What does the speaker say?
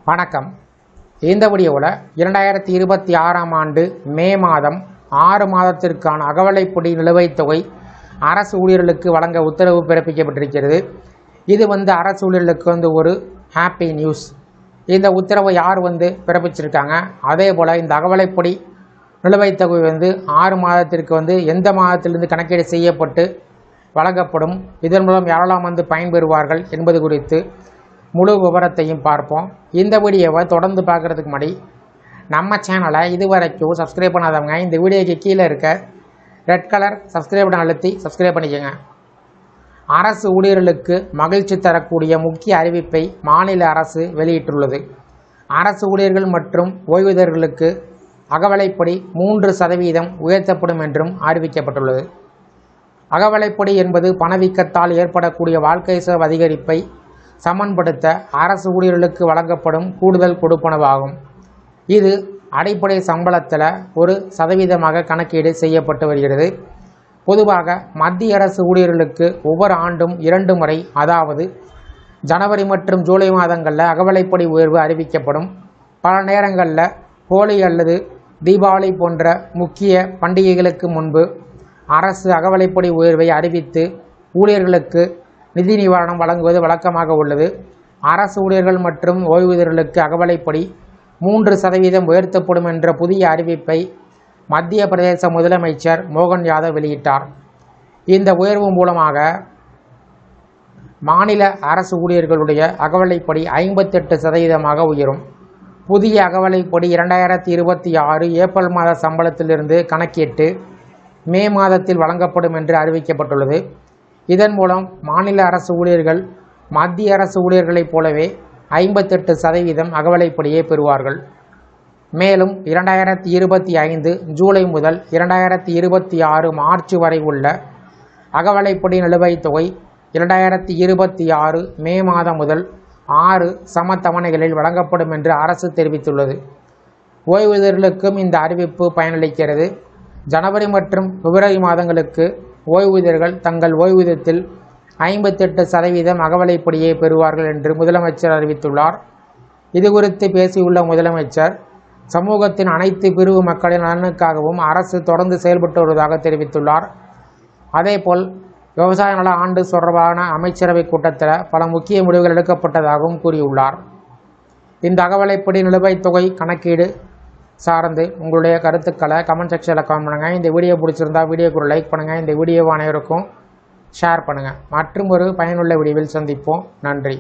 வணக்கம். இந்த வீடியோவில் 2026ஆம் ஆண்டு மே மாதம் 6 மாதத்திற்கான அகவலைப்படி நிலுவைத் தொகை அரசு ஊழியர்களுக்கு வழங்க உத்தரவு பிறப்பிக்கப்பட்டிருக்கிறது. இது அரசு ஊழியர்களுக்கு ஒரு ஹாப்பி நியூஸ். இந்த உத்தரவை யார் பிறப்பிச்சிருக்காங்க, அதே போல் இந்த அகவலைப்படி நிலுவைத் தொகை 6 மாதத்திற்கு எந்த மாதத்திலிருந்து கணக்கீடு செய்யப்பட்டு வழங்கப்படும், இதன் மூலம் யாரெல்லாம் பயன்பெறுவார்கள் என்பது குறித்து முழு விவரத்தையும் பார்ப்போம். இந்த வீடியோவை தொடர்ந்து பார்க்குறதுக்கு முன்னாடி நம்ம சேனலை இதுவரைக்கும் சப்ஸ்கிரைப் பண்ணாதவங்க இந்த வீடியோக்கு கீழே இருக்க ரெட் கலர் சப்ஸ்கிரைப் பட்டன் அழுத்தி சப்ஸ்கிரைப் பண்ணிக்கோங்க. அரசு ஊழியர்களுக்கு மகிழ்ச்சி தரக்கூடிய முக்கிய அறிவிப்பை மாநில அரசு வெளியிட்டுள்ளது. அரசு ஊழியர்கள் மற்றும் ஓய்வூதியர்களுக்கு அகவலைப்படி 3% உயர்த்தப்படும் என்றும் அறிவிக்கப்பட்டுள்ளது. அகவலைப்படி என்பது பணவீக்கத்தால் ஏற்படக்கூடிய வாழ்க்கை செலவு அதிகரிப்பை சமன்படுத்த அரசு ஊழியர்களுக்கு வழங்கப்படும் கூடுதல் கொடுப்பனவாகும். இது அடிப்படை சம்பளத்தில் 1% கணக்கீடு செய்யப்பட்டு வருகிறது. பொதுவாக மத்திய அரசு ஊழியர்களுக்கு ஒவ்வொரு ஆண்டும் 2 முறை, அதாவது ஜனவரி மற்றும் ஜூலை மாதங்களில் அகவலைப்படி உயர்வு அறிவிக்கப்படும். பல நேரங்களில் ஹோலி அல்லது தீபாவளி போன்ற முக்கிய பண்டிகைகளுக்கு முன்பு அரசு அகவலைப்படி உயர்வை அறிவித்து ஊழியர்களுக்கு நிதி நிவாரணம் வழங்குவது வழக்கமாக உள்ளது. அரசு ஊழியர்கள் மற்றும் ஓய்வூதியர்களுக்கு அகவலைப்படி 3% உயர்த்தப்படும் என்ற புதிய அறிவிப்பை மத்திய பிரதேச முதலமைச்சர் மோகன் யாதவ் வெளியிட்டார். இந்த உயர்வு மூலமாக மாநில அரசு ஊழியர்களுடைய அகவலைப்படி 58% உயரும். புதிய அகவலைப்படி 2026 ஏப்ரல் மாத சம்பளத்திலிருந்து கணக்கிட்டு மே மாதத்தில் வழங்கப்படும் என்று அறிவிக்கப்பட்டுள்ளது. இதன் மூலம் மாநில அரசு ஊழியர்கள் மத்திய அரசு ஊழியர்களைப் போலவே 58% அகவலைப்படியை பெறுவார்கள். மேலும் 2025 ஜூலை முதல் 2026 மார்ச் வரை உள்ள அகவலைப்படி நிலுவைத் தொகை 2026 மே மாதம் முதல் 6 சமத்தவணைகளில் வழங்கப்படும் என்று அரசு தெரிவித்துள்ளது. ஓய்வூதியர்களுக்கும் இந்த அறிவிப்பு பயனளிக்கிறது. ஜனவரி மற்றும் பிப்ரவரி மாதங்களுக்கு ஓய்வூதியர்கள் தங்கள் ஓய்வூதியத்தில் 58% அகவலைப்படியை பெறுவார்கள் என்று முதலமைச்சர் அறிவித்துள்ளார். இதுகுறித்து பேசியுள்ள முதலமைச்சர், சமூகத்தின் அனைத்து பிரிவு மக்களின் நலனுக்காகவும் அரசு தொடர்ந்து செயல்பட்டு வருவதாக தெரிவித்துள்ளார். அதேபோல் விவசாய நல ஆண்டு தொடர்பான அமைச்சரவை கூட்டத்தில் பல முக்கிய முடிவுகள் எடுக்கப்பட்டதாகவும் கூறியுள்ளார். இந்த அகவலைப்படி நிலுவைத் தொகை கணக்கீடு சார்ந்து உங்களுடைய கருத்துக்களை கமெண்ட் செக்ஷனில் கமெண்ட் பண்ணுங்கள். இந்த வீடியோ பிடிச்சிருந்தா வீடியோக்கு ஒரு லைக் பண்ணுங்கள். இந்த வீடியோவை அனைவருக்கும் ஷேர் பண்ணுங்கள். மற்றும் ஒரு பயனுள்ள வீடியோவில் சந்திப்போம். நன்றி.